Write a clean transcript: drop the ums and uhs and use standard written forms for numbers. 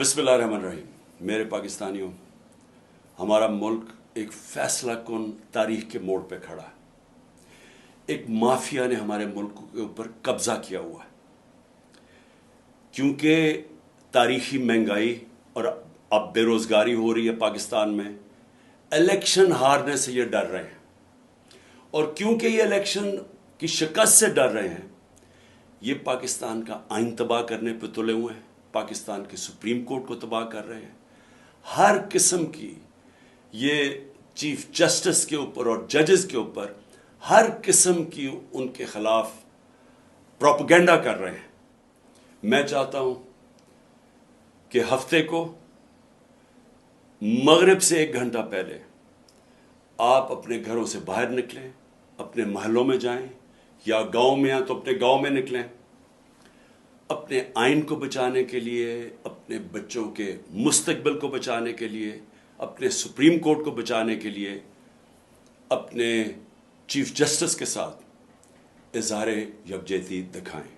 बिस्मिल्लाहिर्रहमानिर्रहीम। मेरे पाकिस्तानियों, हमारा मुल्क एक फैसला कुन तारीख के मोड़ पे खड़ा है। एक माफिया ने हमारे मुल्क के ऊपर कब्जा किया हुआ है, क्योंकि तारीखी महंगाई और अब बेरोजगारी हो रही है पाकिस्तान में। इलेक्शन हारने से ये डर रहे हैं, और क्योंकि ये इलेक्शन की शिकस्त से डर रहे हैं, ये पाकिस्तान का आइन तबाह करने पे तुले हुए हैं, पाकिस्तान के सुप्रीम कोर्ट को तबाह कर रहे हैं। हर किस्म की ये चीफ जस्टिस के ऊपर और जजेस के ऊपर हर किस्म की उनके खिलाफ प्रोपेगेंडा कर रहे हैं। मैं चाहता हूं कि हफ्ते को मगरिब से 1 घंटा पहले आप अपने घरों से बाहर निकलें, अपने महलों में जाएं, या गांव में हैं तो अपने गांव में निकलें, अपने आइन को बचाने के लिए, अपने बच्चों के मुस्तकबिल को बचाने के लिए, अपने सुप्रीम कोर्ट को बचाने के लिए, अपने चीफ जस्टिस के साथ इज़हार यकजहती दिखाएं।